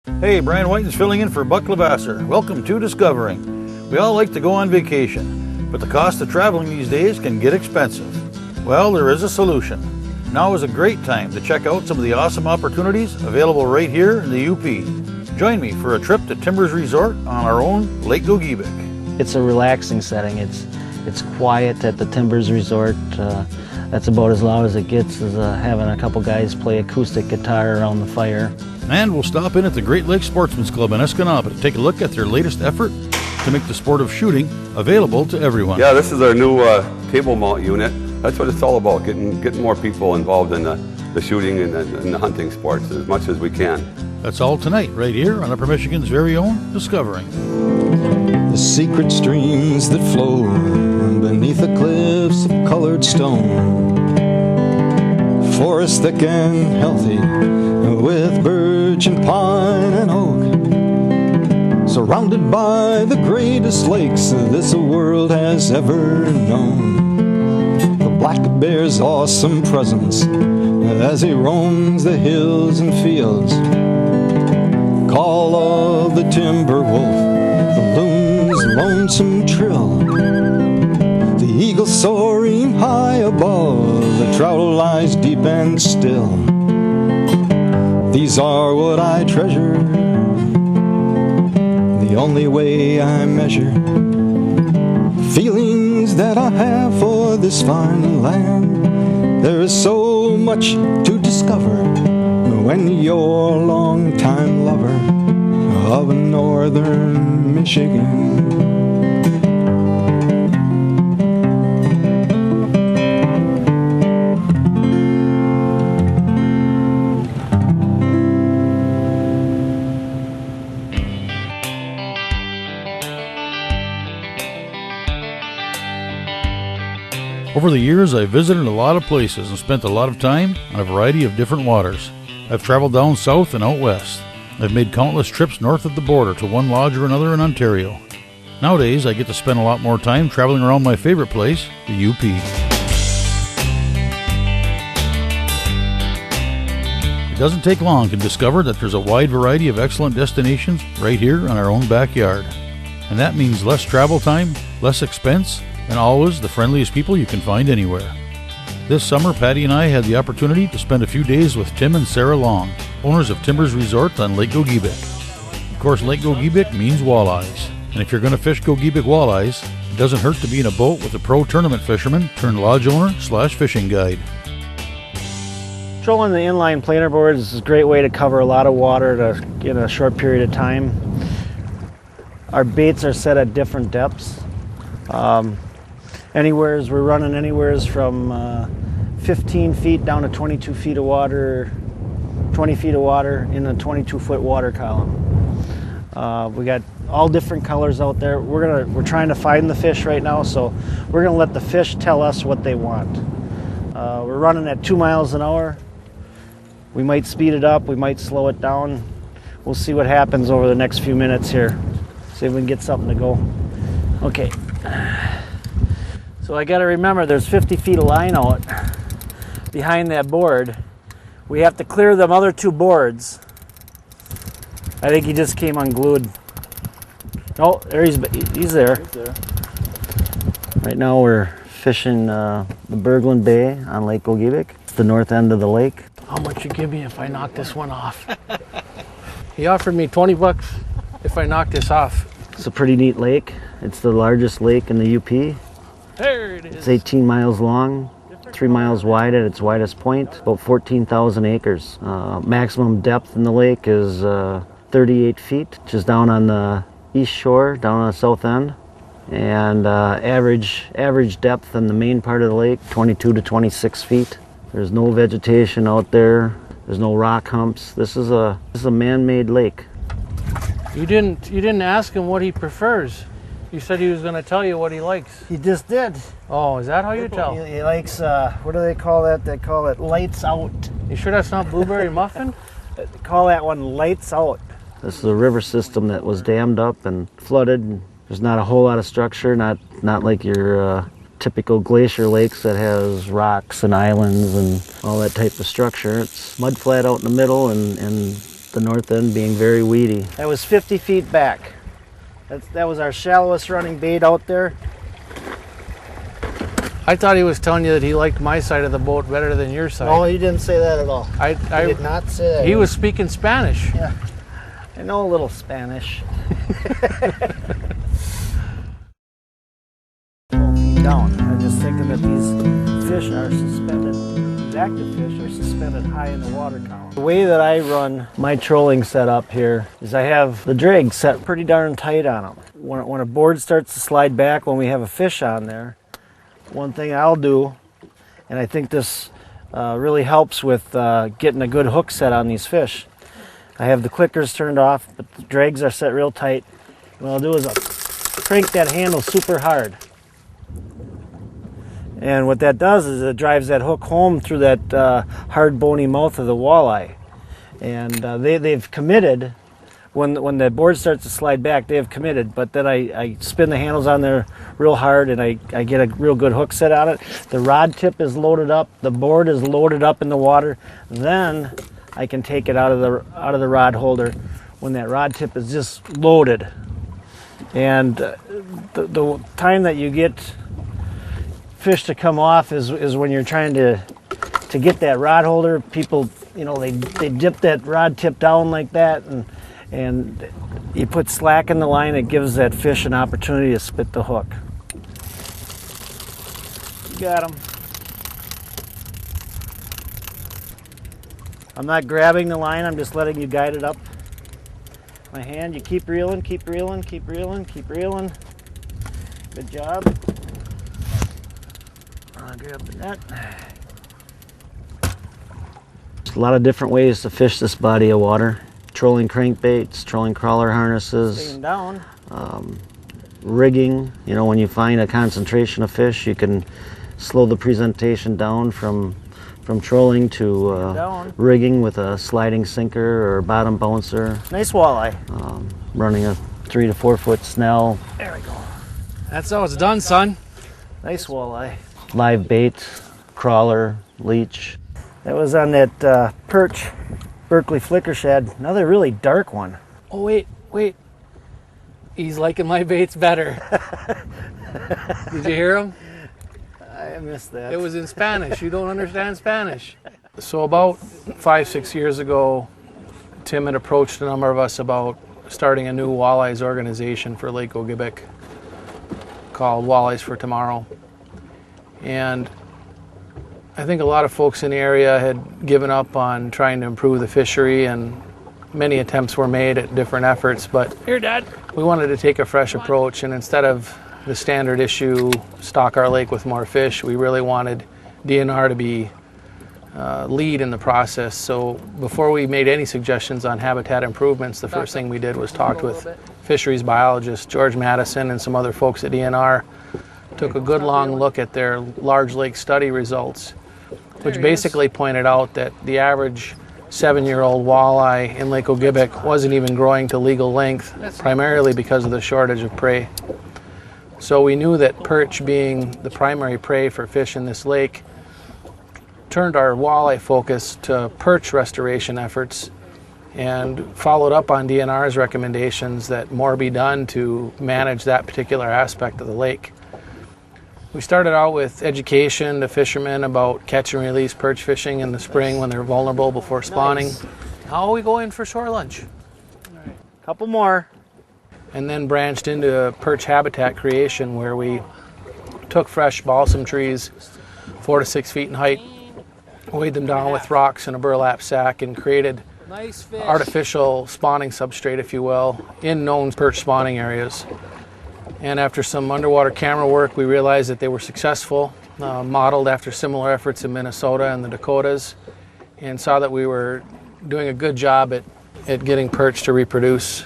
Hey, Brian Whiten's filling in for Buck Levasseur. Welcome to Discovering. We all like to go on vacation, but the cost of traveling these days can get expensive. Well, there is a solution. Now is a great time to check out some of the awesome opportunities available right here in the UP. Join me for a trip to Timbers Resort on our own Lake Gogebic. It's a relaxing setting. It's quiet at the Timbers Resort. That's about as loud as it gets, is having a couple guys play acoustic guitar around the fire. And we'll stop in at the Great Lakes Sportmans Club in Escanaba to take a look at their latest effort to make the sport of shooting available to everyone. Yeah, this is our new table mount unit. That's what it's all about, getting more people involved in the shooting and the hunting sports as much as we can. That's all tonight, right here on Upper Michigan's very own Discovering. The secret streams that flow beneath the cliffs of colored stone. Forest thick and healthy with birch and pine and oak. Surrounded by the greatest lakes this world has ever known. The black bear's awesome presence as he roams the hills and fields. Call of the timber wolf, the loon's lonesome trill. The eagle soaring high above, the trout lies deep and still. These are what I treasure, the only way I measure feelings that I have for this fine land. There is so much to discover when you're a long-time lover of northern Michigan. Over the years, I've visited a lot of places and spent a lot of time on a variety of different waters. I've traveled down south and out west. I've made countless trips north of the border to one lodge or another in Ontario. Nowadays, I get to spend a lot more time traveling around my favorite place, the UP. It doesn't take long to discover that there's a wide variety of excellent destinations right here in our own backyard. And that means less travel time, less expense, and always the friendliest people you can find anywhere. This summer, Patty and I had the opportunity to spend a few days with Tim and Sarah Long, owners of Timbers Resort on Lake Gogebic. Of course, Lake Gogebic means walleyes, and if you're going to fish Gogebic walleyes, it doesn't hurt to be in a boat with a pro tournament fisherman turned lodge owner / fishing guide. Trolling the inline planer boards is a great way to cover a lot of water in a short period of time. Our baits are set at different depths. We're running anywheres from 15 feet down to 22 feet of water, 20 feet of water in a 22-foot water column. We got all different colors out there. We're trying to find the fish right now, so we're gonna let the fish tell us what they want. We're running at 2 miles an hour. We might speed it up, we might slow it down. We'll see what happens over the next few minutes here. See if we can get something to go. Okay. So I got to remember there's 50 feet of line out behind that board. We have to clear them other 2 boards. I think he just came unglued. Oh, there he's there. He's there. Right now we're fishing the Berglund Bay on Lake Gogebic. It's the north end of the lake. How much you give me if I knock this one off? He offered me $20 if I knock this off. It's a pretty neat lake. It's the largest lake in the UP. There it is. It's 18 miles long, 3 miles wide at its widest point, about 14,000 acres. Maximum depth in the lake is 38 feet, which is down on the east shore, down on the south end. And average depth in the main part of the lake, 22 to 26 feet. There's no vegetation out there. There's no rock humps. This is a man-made lake. You didn't ask him what he prefers. You said he was going to tell you what he likes. He just did. Oh, is that how you tell? He likes, what do they call that? They call it lights out. You sure that's not blueberry muffin? They call that one lights out. This is a river system that was dammed up and flooded. There's not a whole lot of structure, not like your typical glacier lakes that has rocks and islands and all that type of structure. It's mud flat out in the middle, and the north end being very weedy. That was 50 feet back. That was our shallowest running bait out there. I thought he was telling you that he liked my side of the boat better than your side. No, he didn't say that at all. I He did not say that. He was speaking Spanish. Yeah, I know a little Spanish. 12 feet down. I'm just thinking that these fish are suspended, these active fish are suspended high in the water column. The way that I run my trolling setup here is I have the drag set pretty darn tight on them. When a board starts to slide back when we have a fish on there, one thing I'll do, and I think this really helps with getting a good hook set on these fish. I have the clickers turned off, but the drags are set real tight. What I'll do is I'll crank that handle super hard. And what that does is it drives that hook home through that hard bony mouth of the walleye. And they've committed, when the board starts to slide back, they have committed, but then I spin the handles on there real hard and I get a real good hook set on it. The rod tip is loaded up, the board is loaded up in the water, then I can take it out of the rod holder when that rod tip is just loaded. And the time that you get fish to come off is when you're trying to get that rod holder. People, they dip that rod tip down like that, and you put slack in the line, it gives that fish an opportunity to spit the hook. Got him. I'm not grabbing the line, I'm just letting you guide it up my hand. You keep reeling, keep reeling, keep reeling, keep reeling. Good job. I'll grab the net. There's a lot of different ways to fish this body of water. Trolling crankbaits, trolling crawler harnesses. Staying down. Rigging. When you find a concentration of fish, you can slow the presentation down from trolling to rigging with a sliding sinker or bottom bouncer. Nice walleye. Running a 3 to 4 foot snell. There we go. That's how it's done, son. Nice walleye. Live bait, crawler, leech. That was on that perch, Berkeley flicker shad. Another really dark one. Oh, wait. He's liking my baits better. Did you hear him? I missed that. It was in Spanish. You don't understand Spanish. So about 5-6 years ago, Tim had approached a number of us about starting a new Walleyes organization for Lake Gogebic called Walleyes for Tomorrow. And I think a lot of folks in the area had given up on trying to improve the fishery, and many attempts were made at different efforts, but here, Dad, we wanted to take a fresh approach, and instead of the standard issue, stock our lake with more fish, we really wanted DNR to be lead in the process. So before we made any suggestions on habitat improvements, the first thing we did was talk with fisheries biologist George Madison and some other folks at DNR, took a good long look at their large lake study results, which basically pointed out that the average 7-year-old walleye in Lake Gogebic wasn't even growing to legal length, primarily because of the shortage of prey. So we knew that perch, being the primary prey for fish in this lake, turned our walleye focus to perch restoration efforts and followed up on DNR's recommendations that more be done to manage that particular aspect of the lake. We started out with education to fishermen about catch and release perch fishing in the spring when they're vulnerable before spawning. Nice. How are we going for shore lunch? All right. Couple more. And then branched into perch habitat creation, where we took fresh balsam trees 4 to 6 feet in height, weighed them down with rocks in a burlap sack, and created artificial spawning substrate, if you will, in known perch spawning areas. And after some underwater camera work, we realized that they were successful, modeled after similar efforts in Minnesota and the Dakotas, and saw that we were doing a good job at getting perch to reproduce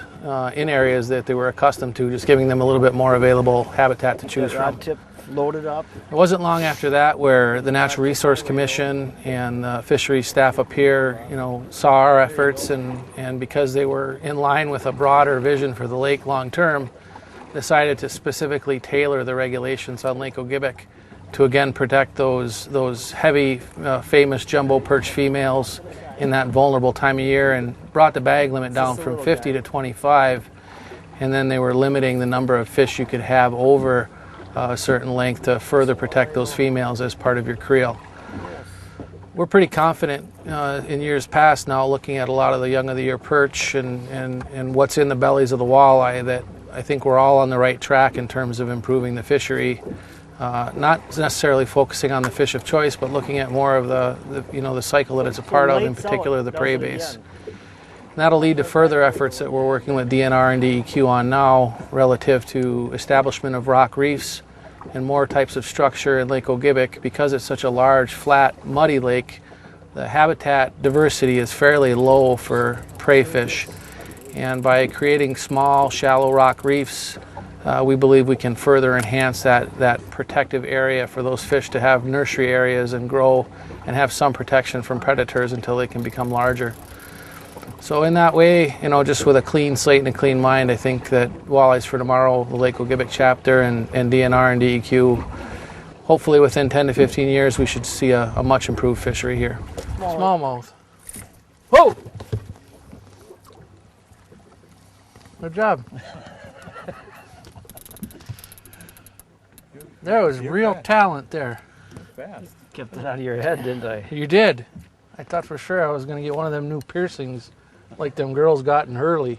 in areas that they were accustomed to, just giving them a little bit more available habitat to choose from. Rod tip loaded up. It wasn't long after that where the Natural Resource Commission and the fisheries staff up here, saw our efforts, and because they were in line with a broader vision for the lake long term, decided to specifically tailor the regulations on Lake Gogebic to again protect those heavy, famous jumbo perch females in that vulnerable time of year and brought the bag limit down from 50 to 25, and then they were limiting the number of fish you could have over a certain length to further protect those females as part of your creel. We're pretty confident in years past now, looking at a lot of the young of the year perch and what's in the bellies of the walleye, that I think we're all on the right track in terms of improving the fishery. Not necessarily focusing on the fish of choice, but looking at more of the cycle that it's a part of, in particular the prey base. And that'll lead to further efforts that we're working with DNR and DEQ on now, relative to establishment of rock reefs and more types of structure in Lake Gogebic. Because it's such a large, flat, muddy lake, the habitat diversity is fairly low for prey fish. And by creating small, shallow rock reefs, we believe we can further enhance that protective area for those fish to have nursery areas and grow and have some protection from predators until they can become larger. So in that way, just with a clean slate and a clean mind, I think that Walleyes for Tomorrow, the Lake Gogebic chapter, and DNR and DEQ, hopefully within 10 to 15 years, we should see a much improved fishery here. Smallmouth. Whoa! Good job. There was real talent there. Fast. Kept it out of your head, didn't I? You did. I thought for sure I was going to get one of them new piercings like them girls got in Hurley.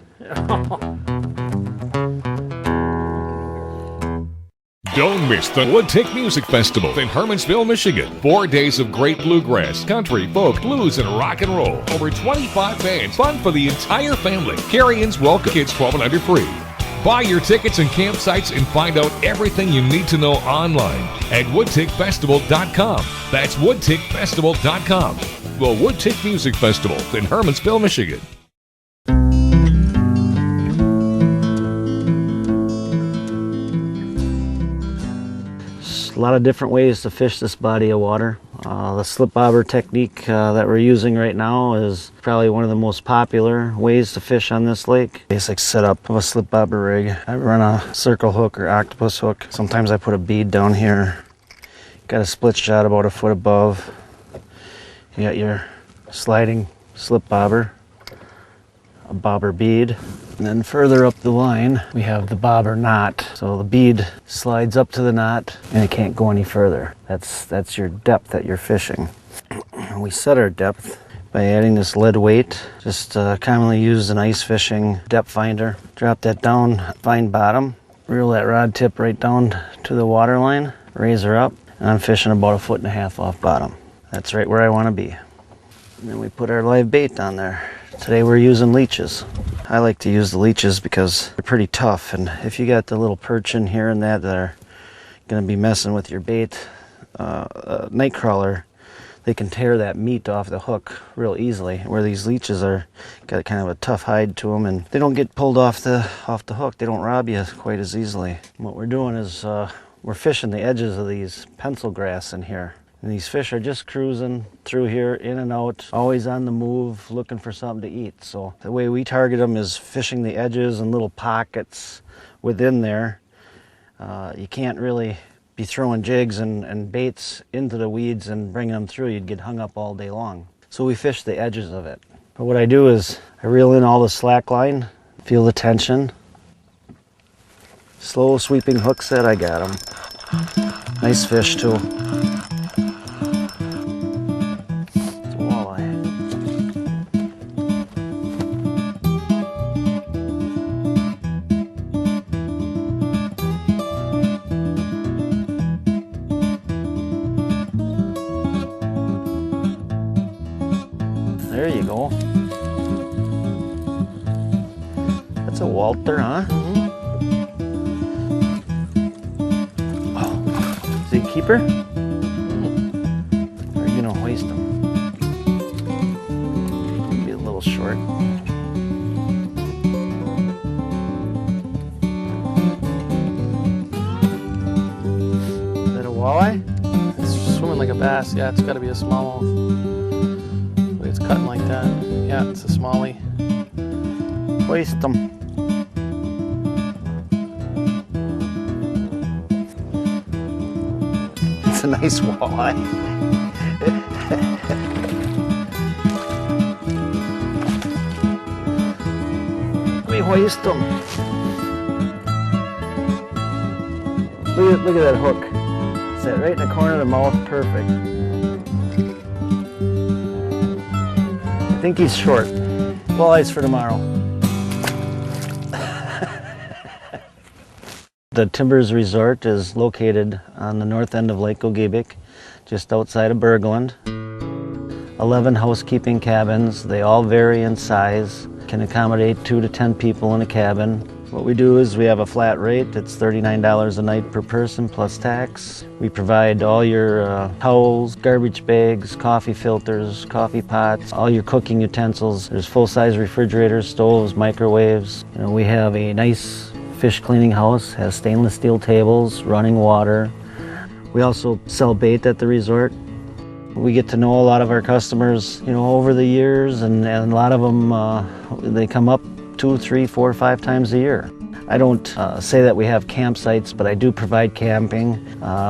Don't miss the Woodtick Music Festival in Hermansville, Michigan. 4 days of great bluegrass, country, folk, blues, and rock and roll. Over 25 bands. Fun for the entire family. Carry-ins welcome. Kids 12 and under free. Buy your tickets and campsites and find out everything you need to know online at woodtickfestival.com. That's woodtickfestival.com. The Woodtick Music Festival in Hermansville, Michigan. A lot of different ways to fish this body of water. The slip bobber technique that we're using right now is probably one of the most popular ways to fish on this lake. Basic setup of a slip bobber rig. I run a circle hook or octopus hook. Sometimes I put a bead down here. Got a split shot about a foot above. You got your sliding slip bobber, a bobber bead. And then further up the line, we have the bobber knot. So the bead slides up to the knot and it can't go any further. That's your depth that you're fishing. We set our depth by adding this lead weight, just commonly used in ice fishing depth finder. Drop that down, find bottom, reel that rod tip right down to the water line, raise her up, and I'm fishing about 1.5 feet off bottom. That's right where I want to be. And then we put our live bait on there. Today we're using leeches. I like to use the leeches because they're pretty tough, and if you got the little perch in here and that are going to be messing with your bait, night crawler, they can tear that meat off the hook real easily, where these leeches are got kind of a tough hide to them, and they don't get pulled off the hook. They don't rob you quite as easily. What we're doing is we're fishing the edges of these pencil grass in here. And these fish are just cruising through here, in and out, always on the move, looking for something to eat. So the way we target them is fishing the edges and little pockets within there. You can't really be throwing jigs and baits into the weeds and bringing them through. You'd get hung up all day long. So we fish the edges of it. But what I do is I reel in all the slack line, feel the tension. Slow sweeping hook set, I got them. Nice fish too. There you go. That's a Walter, huh? Oh, is he a keeper? Or are you gonna hoist him? Maybe a little short. Is that a walleye? It's swimming like a bass. Yeah, it's got to be a smallmouth. It's cutting like that. Yeah, it's a smallie. Hoist them. It's a nice walleye. hoist them. Look at that hook. Set right in the corner of the mouth, perfect. I think he's short. Walleyes for tomorrow. The Timbers Resort is located on the north end of Lake Gogebic, just outside of Bergland. 11 housekeeping cabins. They all vary in size. Can accommodate 2 to 10 people in a cabin. What we do is we have a flat rate. It's $39 a night per person plus tax. We provide all your towels, garbage bags, coffee filters, coffee pots, all your cooking utensils. There's full-size refrigerators, stoves, microwaves. You know, we have a nice fish cleaning house, has stainless steel tables, running water. We also sell bait at the resort. We get to know a lot of our customers, you know, over the years, and a lot of them, they come up 2, 3, 4, 5 times a year. I don't say that we have campsites, but I do provide camping.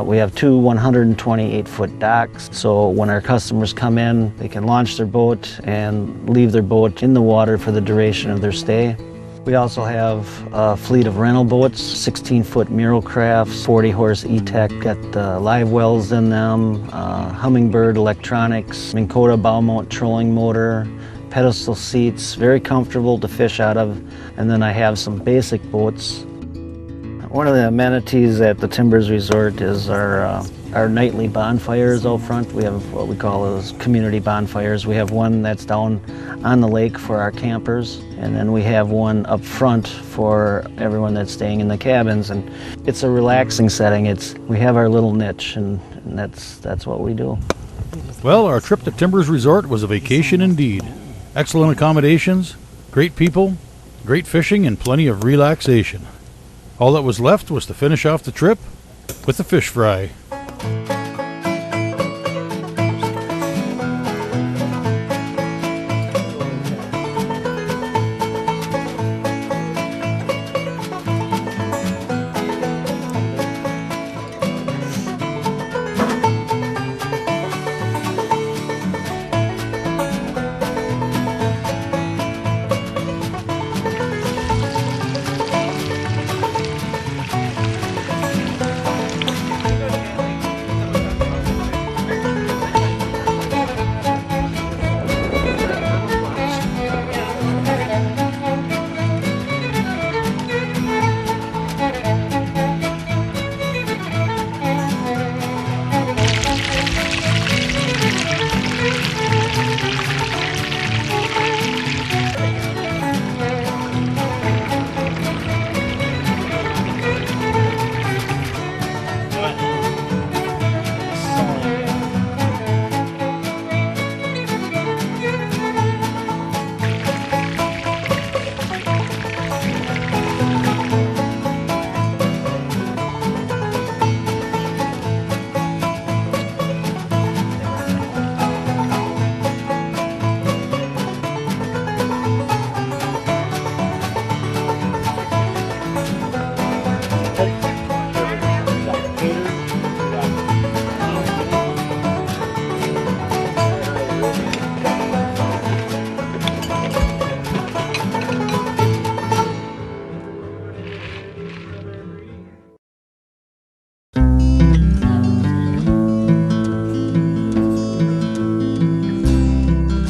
We have 2 128-foot docks, so when our customers come in, they can launch their boat and leave their boat in the water for the duration of their stay. We also have a fleet of rental boats, 16-foot mural crafts, 40-horse E-Tech, got live wells in them, Hummingbird electronics, Minn Kota bow mount trolling motor, pedestal seats, very comfortable to fish out of. And then I have some basic boats. One of the amenities at the Timbers Resort is our nightly bonfires out front. We have what we call those community bonfires. We have one that's down on the lake for our campers, and then we have one up front for everyone that's staying in the cabins. And it's a relaxing setting. We have our little niche, and that's what we do. Well, our trip to Timbers Resort was a vacation indeed. Excellent accommodations, great people, great fishing, and plenty of relaxation. All that was left was to finish off the trip with a fish fry.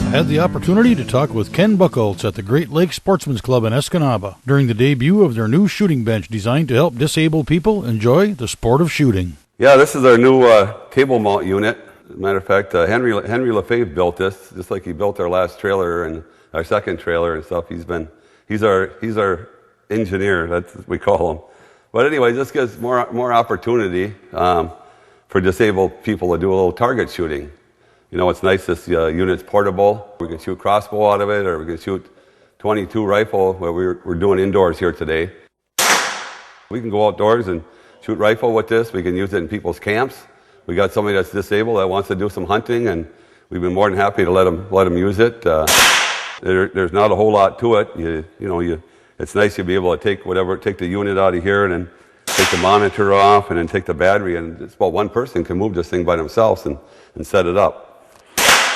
I had the opportunity to talk with Ken Buchholz at the Great Lakes Sportmans Club in Escanaba during the debut of their new shooting bench designed to help disabled people enjoy the sport of shooting. Yeah, this is our new table mount unit. As a matter of fact, Henry Lefebvre built this, just like he built our last trailer and our second trailer and stuff. He's our engineer, that's what we call him. But anyway, this gives more opportunity for disabled people to do a little target shooting. You know, it's nice, this unit's portable. We can shoot crossbow out of it, or we can shoot .22 rifle, where we're doing indoors here today. We can go outdoors and shoot rifle with this. We can use it in people's camps. We got somebody that's disabled that wants to do some hunting, and we've been more than happy to let them use it. There's not a whole lot to it. It's nice to be able to take the unit out of here and then take the monitor off and then take the battery, and it's about one person can move this thing by themselves and set it up.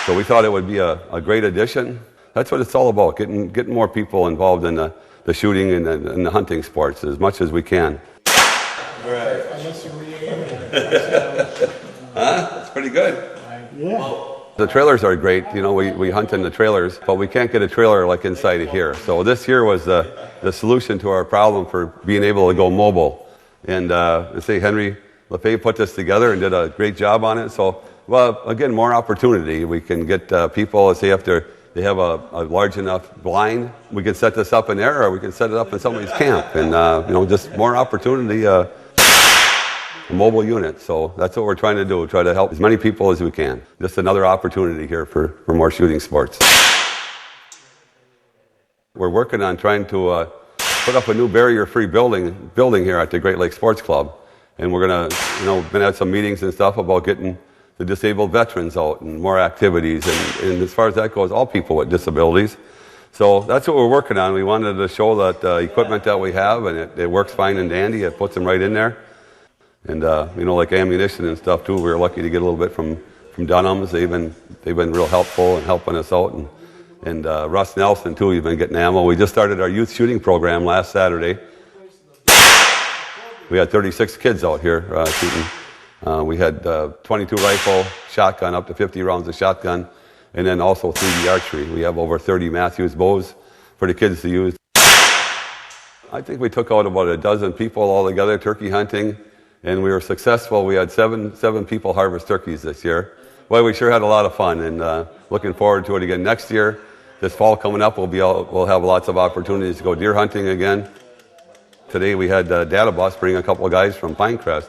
So we thought it would be a great addition. That's what it's all about, getting more people involved in the the shooting and the hunting sports as much as we can. Right. That's pretty good. Yeah. The trailers are great. You know, we hunt in the trailers, but we can't get a trailer like inside of here. So this here was the solution to our problem for being able to go mobile. And Henry Lefebvre put this together and did a great job on it. So, well, again, more opportunity. We can get people, let's say after they have a large enough blind, we can set this up in there, or we can set it up in somebody's camp. And, just more opportunity, a mobile unit. So that's what we're trying to do, try to help as many people as we can. Just another opportunity here for more shooting sports. We're working on trying to put up a new barrier-free building here at the Great Lakes Sports Club. And we're going to, been at some meetings and stuff about getting the disabled veterans out and more activities. And as far as that goes, all people with disabilities. So that's what we're working on. We wanted to show that equipment that we have, and it works fine and dandy. It puts them right in there. And, like ammunition and stuff, too. We were lucky to get a little bit from Dunham's. They've been real helpful in helping us out. And Russ Nelson, too, he's been getting ammo. We just started our youth shooting program last Saturday. We had 36 kids out here shooting. We had 22 rifle, shotgun, up to 50 rounds of shotgun, and then also 3D archery. We have over 30 Matthews bows for the kids to use. I think we took out about a dozen people all together turkey hunting, and we were successful. We had seven people harvest turkeys this year. Well, we sure had a lot of fun, and looking forward to it again next year. This fall coming up, we'll have lots of opportunities to go deer hunting again. Today we had Data Bus bring a couple of guys from Pinecrest.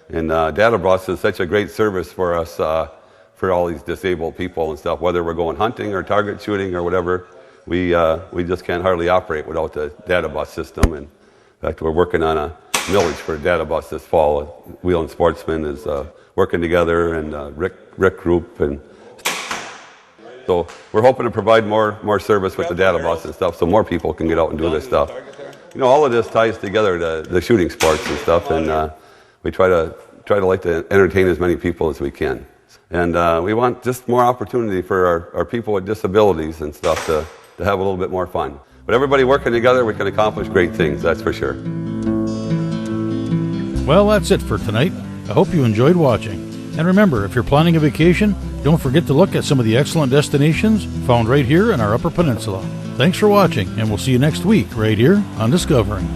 And Data Bus is such a great service for us, for all these disabled people and stuff. Whether we're going hunting or target shooting or whatever, we just can't hardly operate without the Data Bus system. And in fact, we're working on a millage for Data Bus this fall. Wheeling Sportsman is working together, and Rick Group. And so we're hoping to provide more service with the Data Bus and stuff so more people can get out and do this stuff. All of this ties together to the shooting sports and stuff, and we try to like to entertain as many people as we can. And we want just more opportunity for our people with disabilities and stuff to have a little bit more fun. But everybody working together, we can accomplish great things, that's for sure. Well, that's it for tonight. I hope you enjoyed watching. And remember, if you're planning a vacation, don't forget to look at some of the excellent destinations found right here in our Upper Peninsula. Thanks for watching, and we'll see you next week right here on Discovering.